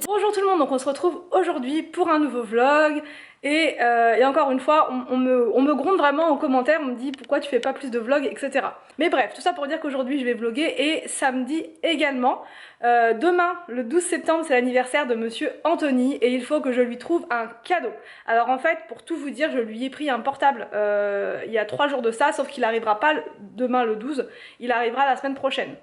Bonjour tout le monde, donc on se retrouve aujourd'hui pour un nouveau vlog et encore une fois on me gronde vraiment en commentaire, on me dit pourquoi tu fais pas plus de vlogs, etc. Mais bref, tout ça pour dire qu'aujourd'hui je vais vlogger et samedi également. Demain, le 12 septembre, c'est l'anniversaire de monsieur Anthony et il faut que je lui trouve un cadeau. Alors en fait, pour tout vous dire, je lui ai pris un portable il y a 3 jours de ça, sauf qu'il arrivera pas demain le 12, il arrivera la semaine prochaine.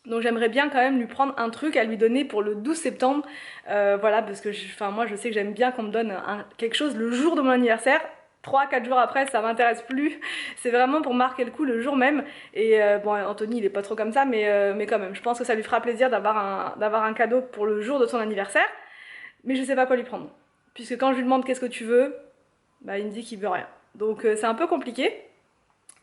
Donc j'aimerais bien quand même lui prendre un truc à lui donner pour le 12 septembre, voilà, parce que moi je sais que j'aime bien qu'on me donne quelque chose le jour de mon anniversaire. 3-4 jours après ça m'intéresse plus, c'est vraiment pour marquer le coup le jour même. Et bon, Anthony il est pas trop comme ça, mais quand même je pense que ça lui fera plaisir d'avoir un cadeau pour le jour de son anniversaire. Mais je sais pas quoi lui prendre, puisque quand je lui demande qu'est-ce que tu veux, bah il me dit qu'il veut rien. Donc c'est un peu compliqué.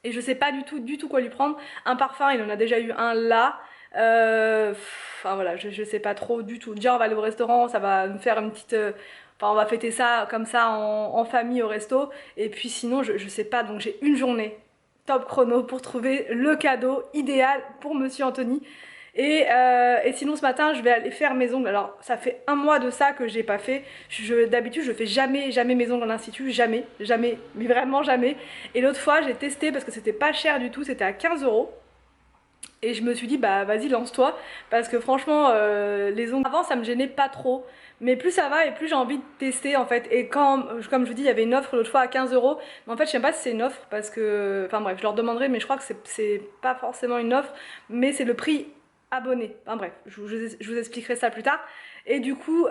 Et je sais pas du tout quoi lui prendre. Un parfum, il en a déjà eu un là. Enfin voilà, je sais pas trop du tout. Déjà on va aller au restaurant, ça va nous faire une petite... Enfin on va fêter ça comme ça en famille au resto. Et puis sinon je sais pas, donc j'ai une journée top chrono pour trouver le cadeau idéal pour monsieur Anthony. Et sinon ce matin je vais aller faire mes ongles. Alors ça fait un mois de ça que j'ai pas fait. D'habitude je fais jamais mes ongles en institut, jamais, mais vraiment jamais. Et l'autre fois j'ai testé parce que c'était pas cher du tout, c'était à 15 euros. Et je me suis dit bah vas-y lance-toi parce que franchement les ongles avant ça me gênait pas trop, mais plus ça va et plus j'ai envie de tester en fait. Et quand, comme je vous dis, il y avait une offre l'autre fois à 15 euros, mais en fait je sais pas si c'est une offre parce que, enfin bref je leur demanderai, mais je crois que c'est pas forcément une offre, mais c'est le prix abonné. Enfin bref, je vous expliquerai ça plus tard. Et du coup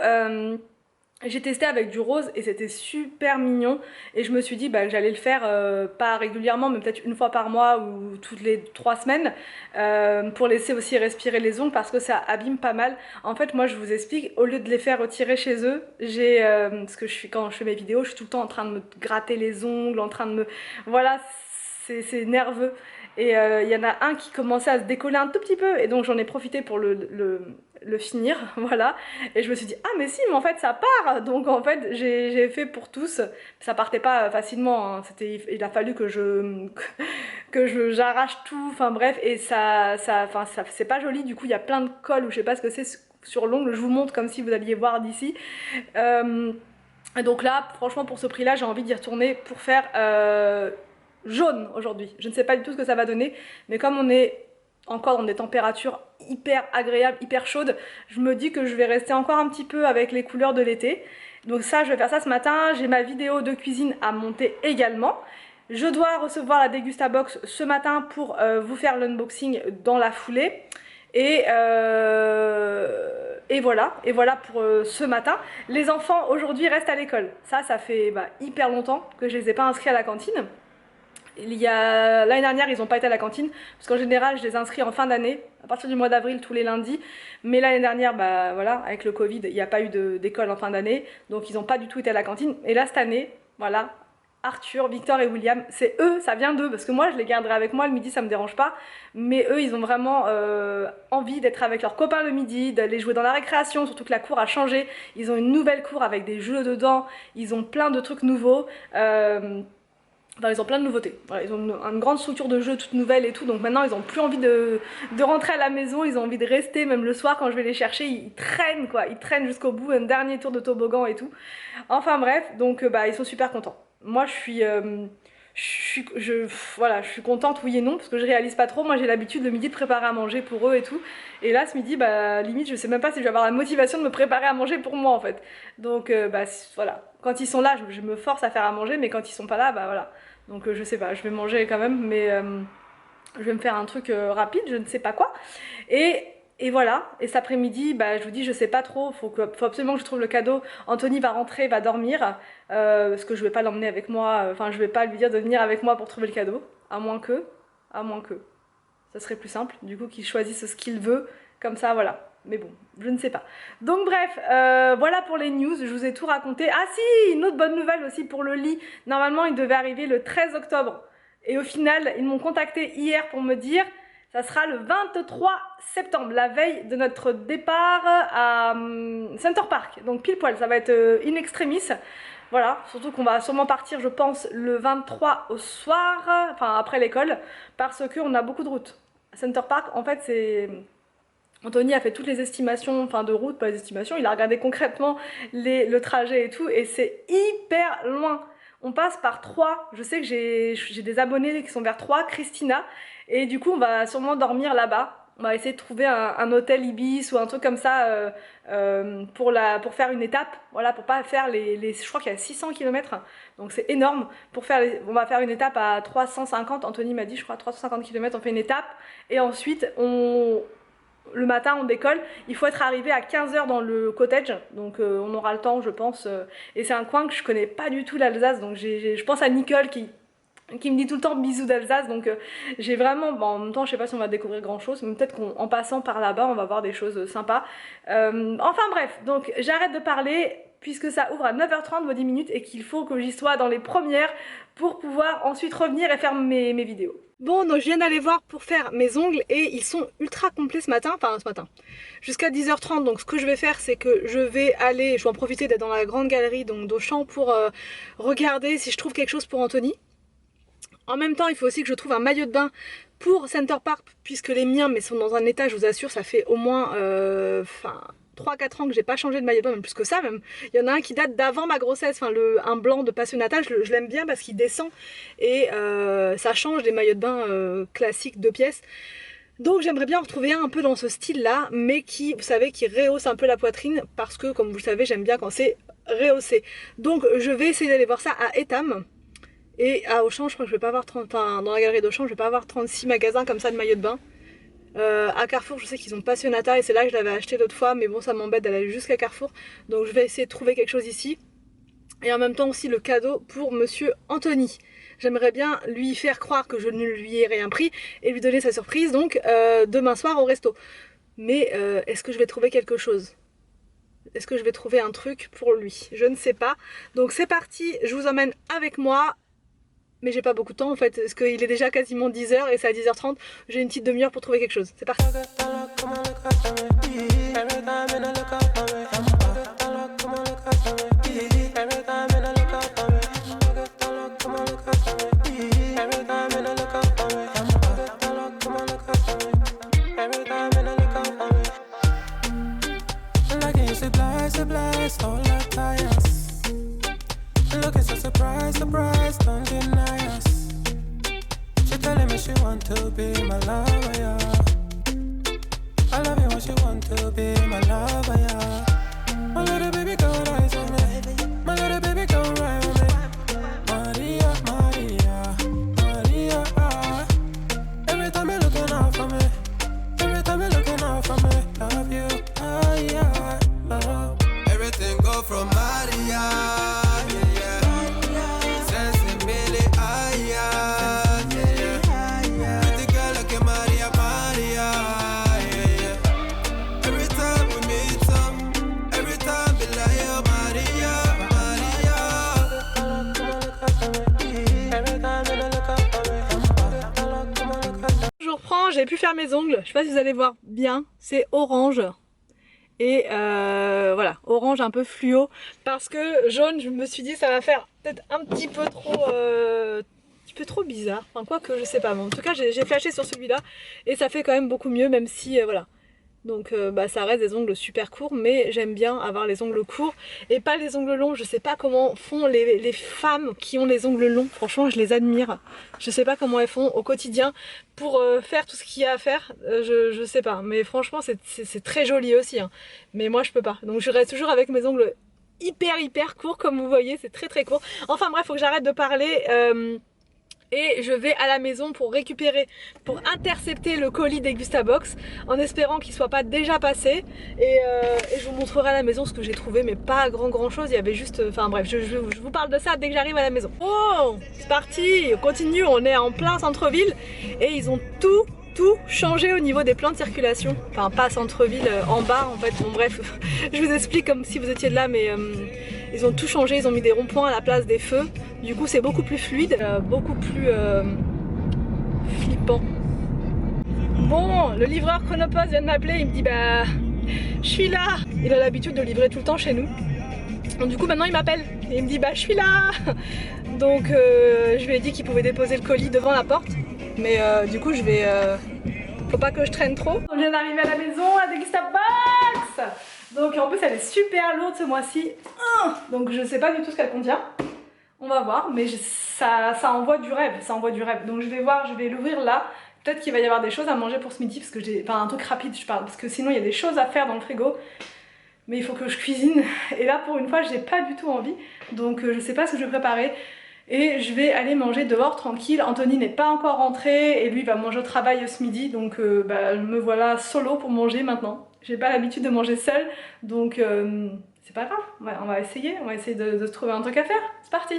j'ai testé avec du rose et c'était super mignon et je me suis dit bah, que j'allais le faire pas régulièrement mais peut-être une fois par mois ou toutes les 3 semaines pour laisser aussi respirer les ongles parce que ça abîme pas mal. En fait moi je vous explique, au lieu de les faire retirer chez eux, j'ai parce que quand je fais mes vidéos je suis tout le temps en train de me gratter les ongles, en train de me... Voilà, c'est nerveux. Et il y en a un qui commençait à se décoller un tout petit peu et donc j'en ai profité pour le finir, voilà. Et je me suis dit ah mais si, mais en fait ça part. Donc en fait j'ai fait pour tous. Ça partait pas facilement, hein. Il a fallu que j'arrache tout, enfin bref. Et ça c'est pas joli, du coup il y a plein de colle ou je sais pas ce que c'est sur l'ongle. Je vous montre comme si vous alliez voir d'ici. Et donc là franchement pour ce prix là j'ai envie d'y retourner pour faire jaune aujourd'hui. Je ne sais pas du tout ce que ça va donner, mais comme on est encore dans des températures hyper agréables, hyper chaudes, je me dis que je vais rester encore un petit peu avec les couleurs de l'été. Donc ça, je vais faire ça ce matin. J'ai ma vidéo de cuisine à monter également. Je dois recevoir la Degustabox ce matin pour vous faire l'unboxing dans la foulée. Et voilà pour ce matin. Les enfants aujourd'hui restent à l'école. Ça fait hyper longtemps que je les ai pas inscrits à la cantine. L'année dernière ils n'ont pas été à la cantine parce qu'en général je les inscris en fin d'année à partir du mois d'avril tous les lundis, mais l'année dernière bah voilà avec le Covid il n'y a pas eu d'école en fin d'année donc ils n'ont pas du tout été à la cantine. Et là cette année voilà, Arthur, Victor et William, c'est eux, ça vient d'eux parce que moi je les garderai avec moi le midi, ça me dérange pas, mais eux ils ont vraiment envie d'être avec leurs copains le midi, d'aller jouer dans la récréation, surtout que la cour a changé, ils ont une nouvelle cour avec des jeux dedans, ils ont plein de trucs nouveaux. Enfin, ils ont plein de nouveautés. Voilà, ils ont une grande structure de jeu toute nouvelle et tout, donc maintenant ils ont plus envie de rentrer à la maison, ils ont envie de rester, même le soir quand je vais les chercher, ils traînent quoi, ils traînent jusqu'au bout, un dernier tour de toboggan et tout. Enfin bref, donc ils sont super contents. Moi voilà, je suis contente oui et non, parce que je réalise pas trop, moi j'ai l'habitude le midi de préparer à manger pour eux et tout, et là ce midi, bah limite je sais même pas si je vais avoir la motivation de me préparer à manger pour moi en fait. Donc voilà, quand ils sont là, je me force à faire à manger, mais quand ils sont pas là, bah voilà. Donc je sais pas, je vais manger quand même, mais je vais me faire un truc rapide, je ne sais pas quoi. Et voilà, et cet après-midi, bah, je vous dis, je sais pas trop, faut absolument que je trouve le cadeau. Anthony va rentrer, va dormir, parce que je vais pas l'emmener avec moi, enfin je vais pas lui dire de venir avec moi pour trouver le cadeau, à moins que, ça serait plus simple, du coup qu'il choisisse ce qu'il veut, comme ça voilà. Mais bon, je ne sais pas. Donc bref, voilà pour les news, je vous ai tout raconté. Ah si, une autre bonne nouvelle aussi pour le lit. Normalement, il devait arriver le 13 octobre. Et au final, ils m'ont contacté hier pour me dire ça sera le 23 septembre, la veille de notre départ à Center Park. Donc pile poil, ça va être in extremis. Voilà, surtout qu'on va sûrement partir, je pense, le 23 au soir, enfin après l'école, parce qu'on a beaucoup de routes. Center Park, en fait, c'est... Anthony a fait toutes les estimations, enfin de route, pas les estimations, il a regardé concrètement le trajet et tout, et c'est hyper loin. On passe par Troyes, je sais que j'ai des abonnés qui sont vers Troyes, Christina, et du coup on va sûrement dormir là-bas. On va essayer de trouver un hôtel Ibis ou un truc comme ça pour faire une étape, voilà, pour pas faire je crois qu'il y a 600 km, donc c'est énorme. On va faire une étape à 350, Anthony m'a dit je crois 350 km, on fait une étape, et ensuite le matin on décolle, il faut être arrivé à 15 h dans le cottage, donc on aura le temps je pense, et c'est un coin que je connais pas du tout, l'Alsace, donc je pense à Nicole qui me dit tout le temps bisous d'Alsace, donc j'ai vraiment, bon, en même temps je sais pas si on va découvrir grand chose, mais peut-être qu'en passant par là-bas on va voir des choses sympas. Enfin bref, donc j'arrête de parler puisque ça ouvre à 9h30 vos 10 minutes et qu'il faut que j'y sois dans les premières pour pouvoir ensuite revenir et faire mes vidéos. Bon, donc je viens d'aller voir pour faire mes ongles et ils sont ultra complets ce matin, jusqu'à 10h30. Donc ce que je vais faire, c'est que je vais en profiter d'être dans la grande galerie d'Auchan pour regarder si je trouve quelque chose pour Anthony. En même temps, il faut aussi que je trouve un maillot de bain pour Center Park, puisque les miens sont dans un état, je vous assure, ça fait au moins 3-4 ans que j'ai pas changé de maillot de bain, même plus que ça même. Il y en a un qui date d'avant ma grossesse, un blanc de Passion Natale, je l'aime bien parce qu'il descend et ça change des maillots de bain classiques 2 pièces. Donc j'aimerais bien en retrouver un peu dans ce style là, mais qui, vous savez, qui rehausse un peu la poitrine, parce que comme vous le savez, j'aime bien quand c'est rehaussé. Donc je vais essayer d'aller voir ça à Etam. Et à Auchan, je crois que je vais pas avoir dans la galerie d'Auchan, je vais pas avoir 36 magasins comme ça de maillots de bain. À Carrefour, je sais qu'ils ont Passionata et c'est là que je l'avais acheté l'autre fois, mais bon, ça m'embête d'aller jusqu'à Carrefour. Donc je vais essayer de trouver quelque chose ici. Et en même temps aussi le cadeau pour monsieur Anthony. J'aimerais bien lui faire croire que je ne lui ai rien pris et lui donner sa surprise, donc demain soir au resto. Mais est-ce que je vais trouver quelque chose ? Est-ce que je vais trouver un truc pour lui ? Je ne sais pas. Donc c'est parti, je vous emmène avec moi. Mais j'ai pas beaucoup de temps en fait, parce qu'il est déjà quasiment 10 h et c'est à 10h30, j'ai une petite demi-heure pour trouver quelque chose. C'est parti. She want to be my lover, yeah. I love you when she want to be my lover, yeah. My little baby go rise on me. My little baby go ride on me. Maria, Maria, Maria, ah. Every time you're looking out for me. Every time you're looking out for me. Love you, ah, yeah, oh. Everything go from Maria. J'ai pu faire mes ongles, je sais pas si vous allez voir bien, c'est orange et voilà, orange un peu fluo, parce que jaune je me suis dit ça va faire peut-être un petit peu trop bizarre, enfin quoi que je sais pas, mais en tout cas j'ai flashé sur celui-là et ça fait quand même beaucoup mieux, même si voilà. Donc ça reste des ongles super courts, mais j'aime bien avoir les ongles courts et pas les ongles longs. Je sais pas comment font les femmes qui ont les ongles longs, franchement je les admire. Je sais pas comment elles font au quotidien pour faire tout ce qu'il y a à faire, je sais pas. Mais franchement c'est très joli aussi, hein. Mais moi je peux pas, donc je reste toujours avec mes ongles hyper courts comme vous voyez, c'est très court. Enfin bref, faut que j'arrête de parler. Et je vais à la maison pour intercepter le colis des Gustabox en espérant qu'il soit pas déjà passé et je vous montrerai à la maison ce que j'ai trouvé, mais pas grand chose, il y avait juste, enfin bref, je vous parle de ça dès que j'arrive à la maison. Oh, c'est parti, on continue, on est en plein centre-ville et ils ont tout changé au niveau des plans de circulation, enfin pas centre-ville, en bas en fait, bon bref, je vous explique comme si vous étiez de là, mais ils ont tout changé, ils ont mis des ronds-points à la place des feux, du coup c'est beaucoup plus fluide, beaucoup plus flippant. Bon, le livreur Chronopost vient de m'appeler, il me dit bah je suis là, il a l'habitude de livrer tout le temps chez nous, donc du coup maintenant il m'appelle et il me dit bah je suis là, donc je lui ai dit qu'il pouvait déposer le colis devant la porte, mais du coup je vais Faut pas que je traîne trop. On vient d'arriver à la maison, à Degusta Box. Donc en plus elle est super lourde ce mois-ci. Donc je sais pas du tout ce qu'elle contient. On va voir, mais ça envoie du rêve, ça envoie du rêve. Donc je vais voir, je vais l'ouvrir là. Peut-être qu'il va y avoir des choses à manger pour ce midi, parce que j'ai... Enfin un truc rapide je parle, parce que sinon il y a des choses à faire dans le frigo. Mais il faut que je cuisine. Et là pour une fois j'ai pas du tout envie. Donc je sais pas ce que je vais préparer. Et je vais aller manger dehors tranquille. Anthony n'est pas encore rentré et lui va manger au travail ce midi. Donc me voilà solo pour manger maintenant. J'ai pas l'habitude de manger seule. Donc c'est pas grave. On va essayer de se trouver un truc à faire. C'est parti.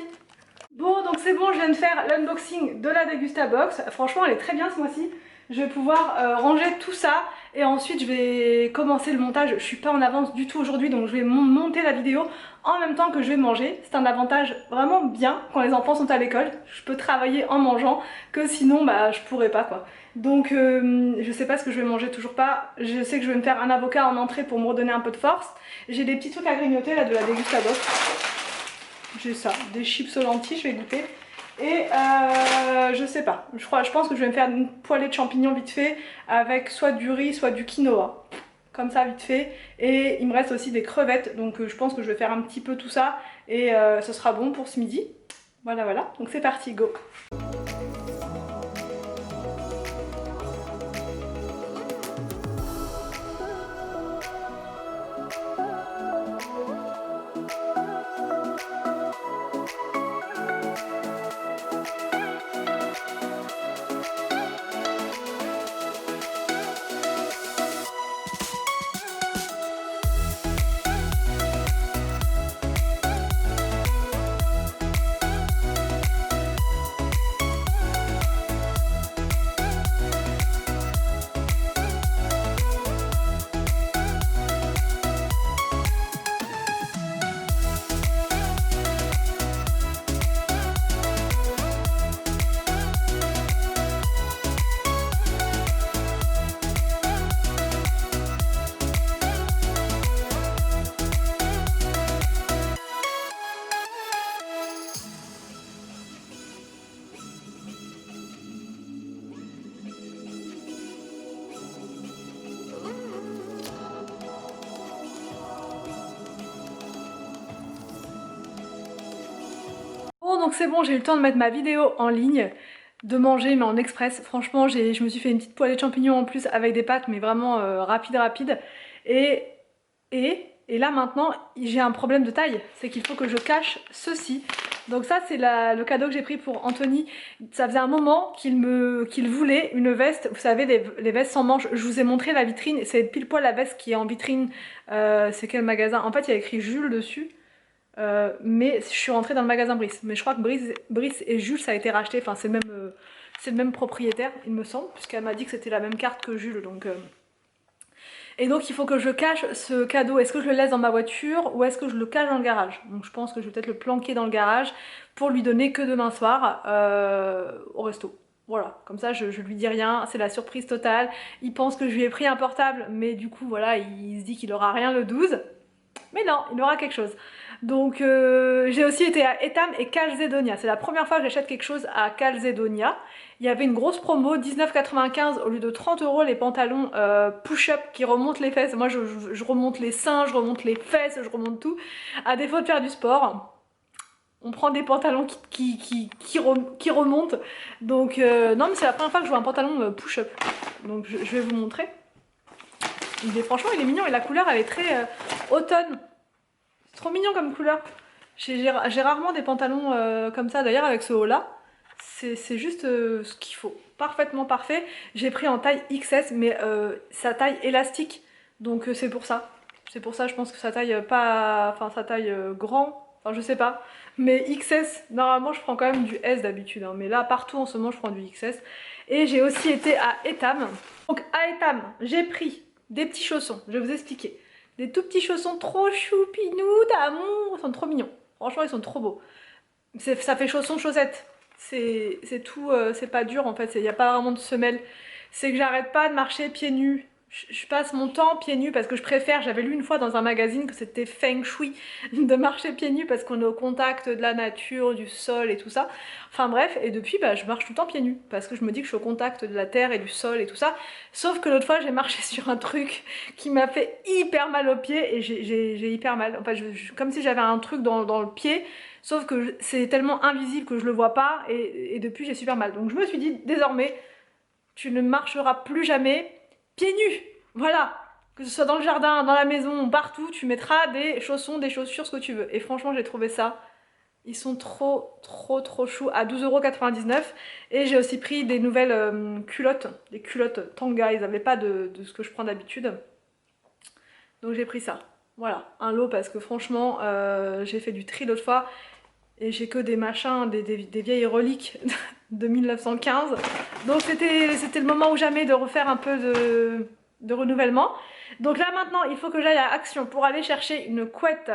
Bon donc c'est bon, je viens de faire l'unboxing de la Degusta Box. Franchement elle est très bien ce mois-ci. Je vais pouvoir ranger tout ça et ensuite je vais commencer le montage. Je suis pas en avance du tout aujourd'hui donc je vais monter la vidéo en même temps que je vais manger. C'est un avantage vraiment bien quand les enfants sont à l'école. Je peux travailler en mangeant que sinon je pourrais pas quoi. Donc je sais pas ce que je vais manger, toujours pas. Je sais que je vais me faire un avocat en entrée pour me redonner un peu de force. J'ai des petits trucs à grignoter là de la Degusta Box. J'ai ça, des chips aux lentilles, je vais goûter. Et je sais pas, je pense que je vais me faire une poêlée de champignons vite fait avec soit du riz, soit du quinoa. Comme ça vite fait. Et il me reste aussi des crevettes, donc je pense que je vais faire un petit peu tout ça et ce sera bon pour ce midi. Voilà, donc c'est parti, go! Donc c'est bon, j'ai eu le temps de mettre ma vidéo en ligne, de manger mais en express. Franchement je me suis fait une petite poêlée de champignons en plus avec des pâtes mais vraiment rapide. Et là maintenant j'ai un problème de taille, c'est qu'il faut que je cache ceci. Donc ça c'est le cadeau que j'ai pris pour Anthony. Ça faisait un moment qu'il voulait une veste, vous savez les vestes sans manches. Je vous ai montré la vitrine, c'est pile poil la veste qui est en vitrine. C'est quel magasin? En fait il y a écrit Jules dessus. Mais je suis rentrée dans le magasin Brice. Mais je crois que Brice et Jules ça a été racheté. Enfin c'est le même propriétaire il me semble. Puisqu'elle m'a dit que c'était la même carte que Jules. Donc, Et donc il faut que je cache ce cadeau. Est-ce que je le laisse dans ma voiture ou est-ce que je le cache dans le garage? Donc je pense que je vais peut-être le planquer dans le garage pour lui donner que demain soir au resto. Voilà, comme ça je lui dis rien, c'est la surprise totale. Il pense que je lui ai pris un portable mais du coup voilà il se dit qu'il aura rien le 12. Mais non, il aura quelque chose. Donc j'ai aussi été à Etam et Calzedonia. C'est la première fois que j'achète quelque chose à Calzedonia. Il y avait une grosse promo, 19,95 au lieu de 30 € les pantalons push-up qui remontent les fesses. Moi je remonte les seins, je remonte les fesses, je remonte tout. À défaut de faire du sport, on prend des pantalons qui remontent. Donc non mais c'est la première fois que je vois un pantalon push-up. Donc je vais vous montrer. Franchement il est mignon et la couleur elle est très automne. C'est trop mignon comme couleur. J'ai rarement des pantalons comme ça. D'ailleurs avec ce haut là, c'est juste ce qu'il faut. Parfaitement parfait. J'ai pris en taille XS mais sa taille élastique. Donc c'est pour ça. C'est pour ça je pense que sa taille pas... Enfin sa taille grand. Enfin je sais pas. Mais XS, normalement je prends quand même du S d'habitude. Hein. Mais là partout en ce moment je prends du XS. Et j'ai aussi été à Etam. Donc à Etam j'ai pris des petits chaussons. Je vais vous expliquer. Des tout petits chaussons trop choupinous d'amour. Ils sont trop mignons. Franchement ils sont trop beaux. Ça fait chausson chaussettes. C'est tout, c'est pas dur en fait. Il n'y a pas vraiment de semelle. C'est que j'arrête pas de marcher pieds nus je passe mon temps pieds nus parce que je préfère, j'avais lu une fois dans un magazine que c'était feng shui de marcher pieds nus parce qu'on est au contact de la nature, du sol et tout ça. Enfin bref, et depuis je marche tout le temps pieds nus parce que je me dis que je suis au contact de la terre et du sol et tout ça. Sauf que l'autre fois j'ai marché sur un truc qui m'a fait hyper mal au pied et j'ai hyper mal. Enfin comme si j'avais un truc dans le pied, sauf que c'est tellement invisible que je le vois pas et depuis j'ai super mal. Donc je me suis dit désormais tu ne marcheras plus jamais pieds nus, voilà, que ce soit dans le jardin, dans la maison, partout, tu mettras des chaussons, des chaussures, ce que tu veux. Et franchement, j'ai trouvé ça, ils sont trop choux, à 12,99 €. Et j'ai aussi pris des nouvelles culottes, des culottes Tanga, ils n'avaient pas de ce que je prends d'habitude. Donc j'ai pris ça, voilà, un lot parce que franchement, j'ai fait du tri l'autre fois. Et j'ai que des machins, des vieilles reliques de 1915. Donc c'était le moment ou jamais de refaire un peu de renouvellement. Donc là maintenant, il faut que j'aille à Action pour aller chercher une couette.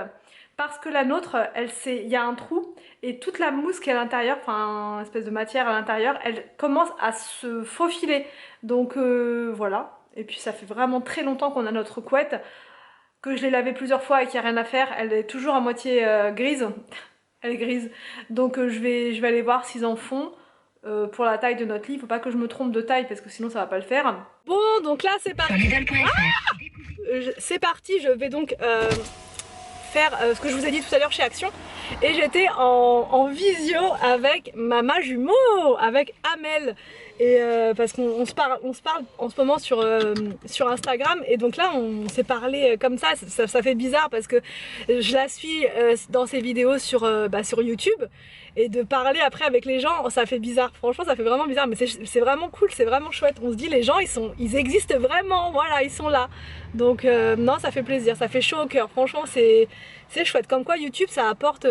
Parce que la nôtre, il y a un trou et toute la mousse qui est à l'intérieur, enfin une espèce de matière à l'intérieur, elle commence à se faufiler. Donc voilà. Et puis ça fait vraiment très longtemps qu'on a notre couette, que je l'ai lavée plusieurs fois et qu'il n'y a rien à faire. Elle est toujours à moitié grise. Elle est grise, donc je vais aller voir s'ils en font pour la taille de notre lit. Il faut pas que je me trompe de taille parce que sinon ça va pas le faire. Bon, donc là c'est parti. C'est parti, je vais donc faire ce que je vous ai dit tout à l'heure chez Action. Et j'étais en visio avec ma jumeau, avec Amel. Et parce qu'on se parle en ce moment sur Instagram, et donc là on s'est parlé comme ça fait bizarre parce que je la suis dans ses vidéos sur YouTube, et de parler après avec les gens ça fait bizarre, franchement ça fait vraiment bizarre, mais c'est vraiment cool, c'est vraiment chouette, on se dit les gens ils existent vraiment, voilà, ils sont là, donc non, ça fait plaisir, ça fait chaud au cœur, franchement c'est chouette, comme quoi YouTube ça apporte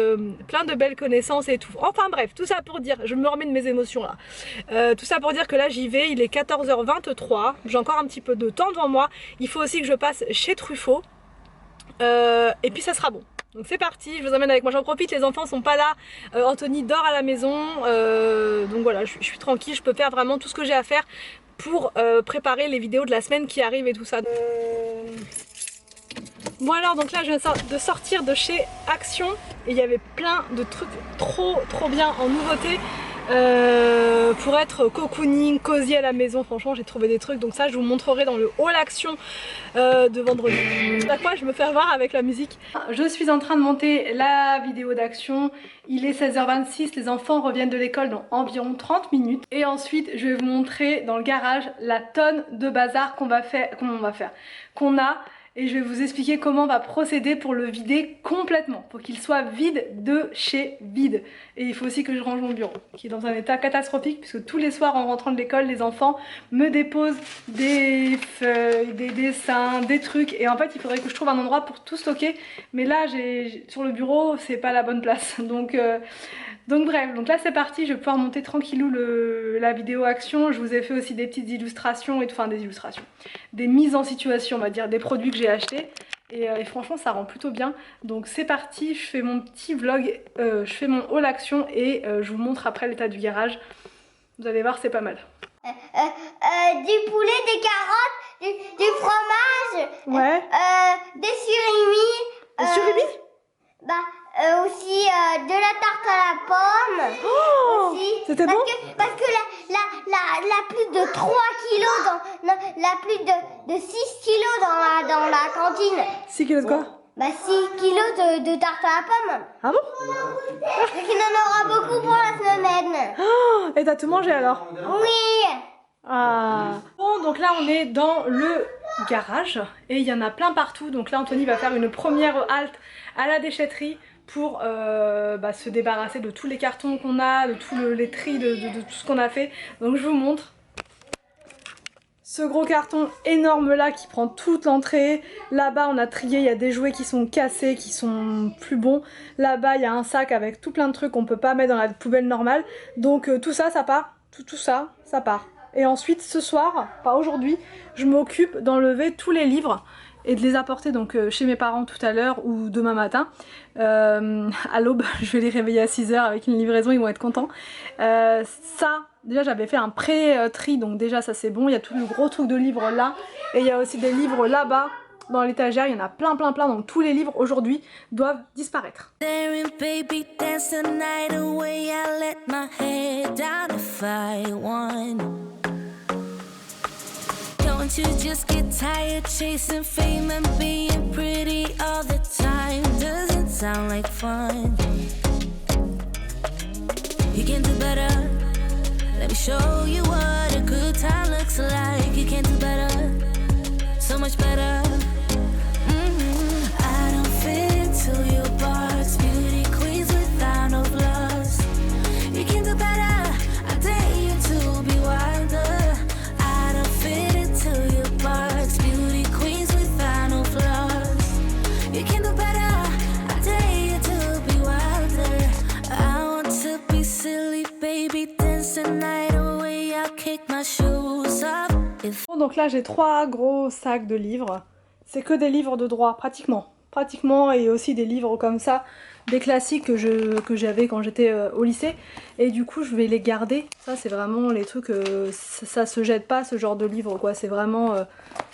plein de belles connaissances et tout. Enfin bref, tout ça pour dire, je me remets de mes émotions là, tout ça pour dire que là j'y vais, il est 14h23, j'ai encore un petit peu de temps devant moi, il faut aussi que je passe chez Truffaut, et puis ça sera bon. Donc c'est parti, je vous emmène avec moi, j'en profite, les enfants sont pas là, Anthony dort à la maison, donc voilà, je suis tranquille, je peux faire vraiment tout ce que j'ai à faire pour préparer les vidéos de la semaine qui arrivent et tout ça. Bon alors, donc là je viens de sortir de chez Action et il y avait plein de trucs trop bien en nouveauté pour être cocooning, cosy à la maison. Franchement j'ai trouvé des trucs, donc ça je vous montrerai dans le haul Action de vendredi. À quoi je me fais voir avec la musique. Je suis en train de monter la vidéo d'Action, il est 16h26, les enfants reviennent de l'école dans environ 30 minutes. Et ensuite je vais vous montrer dans le garage la tonne de bazar qu'on a. Et je vais vous expliquer comment on va procéder pour le vider complètement, pour qu'il soit vide de chez vide. Et il faut aussi que je range mon bureau, qui est dans un état catastrophique, puisque tous les soirs en rentrant de l'école, les enfants me déposent des feuilles, des dessins, des trucs. Et en fait, il faudrait que je trouve un endroit pour tout stocker. Mais là, sur le bureau, c'est pas la bonne place. Donc bref, donc là c'est parti, je vais pouvoir monter tranquillou la vidéo Action. Je vous ai fait aussi des petites illustrations, des mises en situation, on va dire, des produits que j'ai achetés. Et franchement ça rend plutôt bien. Donc c'est parti, je fais mon petit vlog, je fais mon haul Action et je vous montre après l'état du garage. Vous allez voir, c'est pas mal. Du poulet, des carottes, du fromage, ouais. Des surimi. Des surimi? Aussi de la tarte à la pomme. Oh, c'était bon? Parce que la plus de 3 kilos, la plus de 6 kilos dans la cantine. 6 kilos de quoi? 6 kilos de tarte à la pomme. Ah bon? Donc il en aura beaucoup pour la semaine. Oh, et t'as tout mangé alors? Oui. Ah. Bon, donc là on est dans le garage et il y en a plein partout. Donc là Anthony va faire une première halte à la déchetterie pour se débarrasser de tous les cartons qu'on a, de tous les tris, de tout ce qu'on a fait. Donc je vous montre ce gros carton énorme là qui prend toute l'entrée. Là-bas on a trié, il y a des jouets qui sont cassés, qui sont plus bons. Là-bas il y a un sac avec tout plein de trucs qu'on peut pas mettre dans la poubelle normale. Donc tout ça, ça part, tout ça, ça part. Et ensuite ce soir, pas aujourd'hui, je m'occupe d'enlever tous les livres et de les apporter donc chez mes parents tout à l'heure ou demain matin. À l'aube, je vais les réveiller à 6 h avec une livraison, ils vont être contents. Ça, Déjà j'avais fait un pré-tri, donc déjà ça c'est bon, il y a tout le gros truc de livres là, et il y a aussi des livres là-bas dans l'étagère, il y en a plein, donc tous les livres aujourd'hui doivent disparaître. Don't you just get tired chasing fame and being pretty all the time? Doesn't sound like fun. You can do better. Let me show you what a good time looks like. You can do better. So much better. I don't fit into your box. Beauty queens without no flaws. You can do better. I dare you to be wilder. I don't fit into your box. Beauty queens without no flaws. You can do better. I dare you to be wilder. I want to be silly, baby, dance the night away. I'll kick my shoes off. Bon, donc là j'ai 3 gros sacs de livres. C'est que des livres de droit, pratiquement, et aussi des livres comme ça, des classiques que j'avais quand j'étais au lycée. Et du coup je vais les garder. Ça c'est vraiment les trucs, ça se jette pas ce genre de livres quoi. C'est vraiment,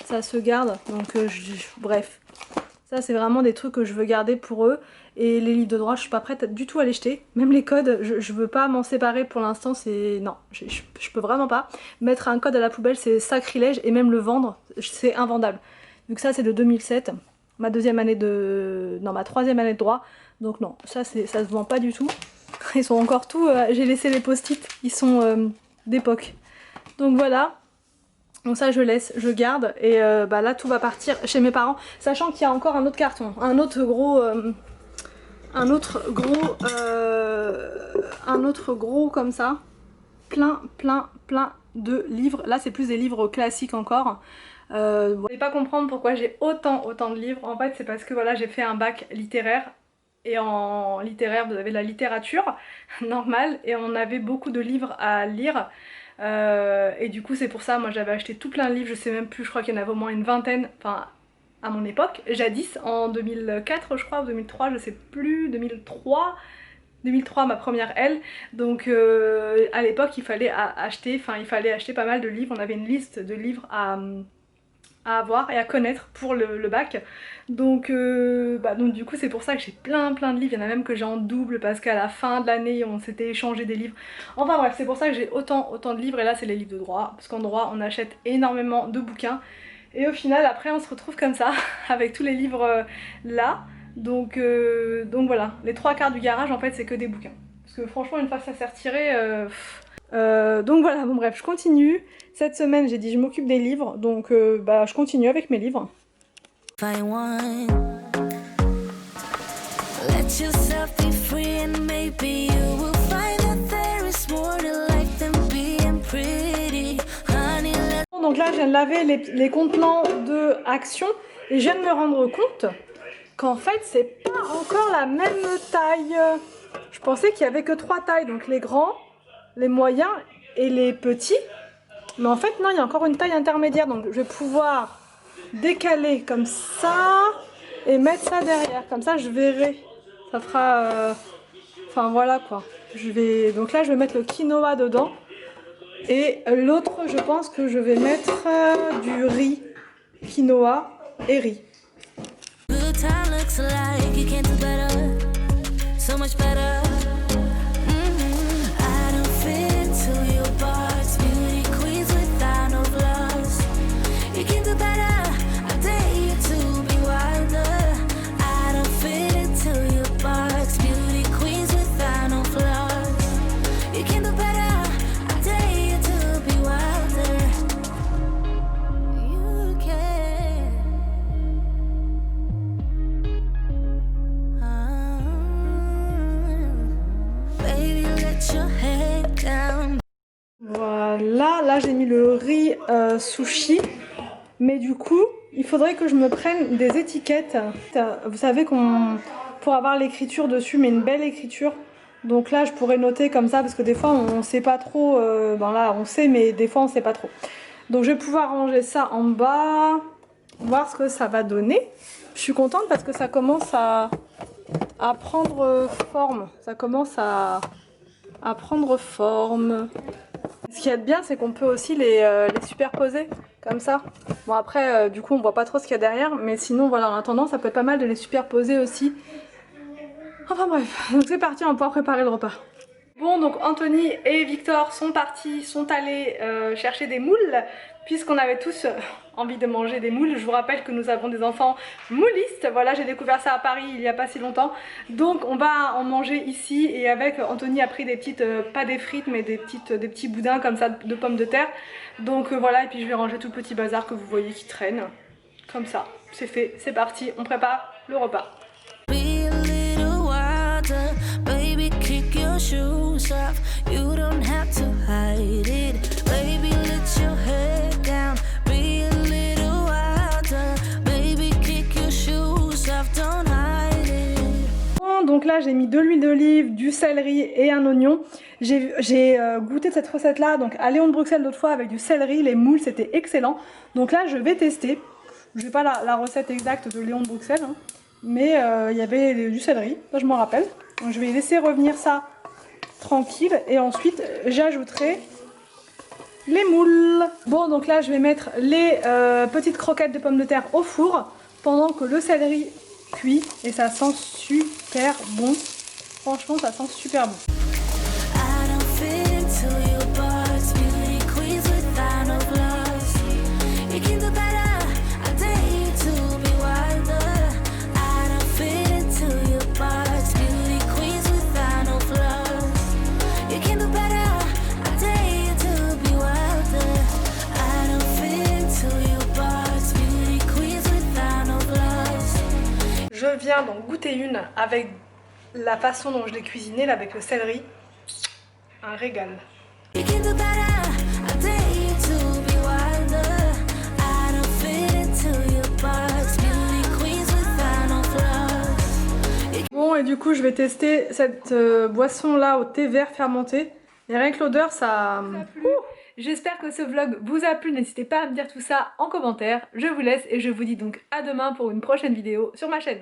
ça se garde. Donc bref. Ça c'est vraiment des trucs que je veux garder pour eux. Et les livres de droit je suis pas prête du tout à les jeter. Même les codes, je veux pas m'en séparer pour l'instant. C'est non, je peux vraiment pas. Mettre un code à la poubelle c'est sacrilège. Et même le vendre c'est invendable. Vu que ça c'est de 2007. Ma deuxième année de... non, ma troisième année de droit. Donc non, ça se vend pas du tout. Ils sont encore tout... j'ai laissé les post-it, ils sont d'époque. Donc voilà. Donc ça je laisse, je garde. Et bah là tout va partir chez mes parents. Sachant qu'il y a encore un autre carton. Un autre gros comme ça. Plein de livres. Là c'est plus des livres classiques encore. Vous n'allez pas comprendre pourquoi j'ai autant de livres. En fait c'est parce que voilà j'ai fait un bac littéraire. Et en littéraire vous avez la littérature normale. Et on avait beaucoup de livres à lire. Et du coup c'est pour ça moi j'avais acheté tout plein de livres. Je sais même plus, je crois qu'il y en avait au moins une vingtaine. Enfin à mon époque, jadis en 2004 je crois ou 2003 je sais plus, 2003 ma première L. Donc à l'époque il fallait acheter pas mal de livres. On avait une liste de livres à avoir et à connaître pour le bac. Donc du coup c'est pour ça que j'ai plein de livres. Il y en a même que j'ai en double parce qu'à la fin de l'année on s'était échangé des livres. Enfin bref, c'est pour ça que j'ai autant de livres. Et là c'est les livres de droit, parce qu'en droit on achète énormément de bouquins. Et au final après on se retrouve comme ça avec tous les livres là. Donc voilà, les 3/4 du garage en fait c'est que des bouquins. Parce que franchement une fois que ça s'est retiré... donc voilà, bon bref, je continue. Cette semaine j'ai dit je m'occupe des livres, donc je continue avec mes livres. Donc là je viens de laver les contenants de Action et je viens de me rendre compte qu'en fait c'est pas encore la même taille. Je pensais qu'il y avait que 3 tailles, donc les grands, les moyens et les petits. Mais en fait non, il y a encore une taille intermédiaire, donc je vais pouvoir décaler comme ça et mettre ça derrière, comme ça je verrai, ça fera enfin voilà quoi. Donc là je vais mettre le quinoa dedans et l'autre je pense que je vais mettre du riz, quinoa et riz. Voilà, là j'ai mis le riz sushi, mais du coup il faudrait que je me prenne des étiquettes. Vous savez pour avoir l'écriture dessus, mais une belle écriture. Donc là je pourrais noter comme ça parce que des fois on sait pas trop, là on sait mais des fois on sait pas trop. Donc je vais pouvoir ranger ça en bas, voir ce que ça va donner. Je suis contente parce que ça commence à prendre forme. Ça commence à prendre forme. Ce qu'il y a de bien, c'est qu'on peut aussi les superposer comme ça. Bon après, du coup, on voit pas trop ce qu'il y a derrière, mais sinon, voilà, en attendant, ça peut être pas mal de les superposer aussi. Enfin bref, donc c'est parti, on va pouvoir préparer le repas. Bon, donc Anthony et Victor sont partis, sont allés chercher des moules, puisqu'on avait tous envie de manger des moules. Je vous rappelle que nous avons des enfants moulistes, voilà, j'ai découvert ça à Paris il y a pas si longtemps. Donc on va en manger ici, et avec Anthony a pris des petites, pas des frites, mais des petits boudins comme ça de pommes de terre. Donc voilà, et puis je vais ranger tout le petit bazar que vous voyez qui traîne. Comme ça, c'est fait, c'est parti, on prépare le repas. Shoes off, you don't have to hide it. Baby, let your head down, be a little wilder. Baby, kick your shoes off, don't hide it. Bon, donc là j'ai mis de l'huile d'olive, du céleri et un oignon. J'ai goûté cette recette là donc à Léon de Bruxelles l'autre fois avec du céleri, les moules c'était excellent. Donc là je vais tester. Je n'ai pas la recette exacte de Léon de Bruxelles, hein, mais il y avait du céleri, ça je m'en rappelle. Donc je vais laisser revenir ça tranquille et ensuite j'ajouterai les moules. Bon, donc là je vais mettre les petites croquettes de pommes de terre au four pendant que le céleri cuit et ça sent super bon. Franchement ça sent super bon. Je viens donc goûter une avec la façon dont je l'ai cuisinée, là, avec le céleri. Un régal. Bon, et du coup je vais tester cette boisson là au thé vert fermenté. Et rien que l'odeur, ça... J'espère que ce vlog vous a plu, n'hésitez pas à me dire tout ça en commentaire. Je vous laisse et je vous dis donc à demain pour une prochaine vidéo sur ma chaîne.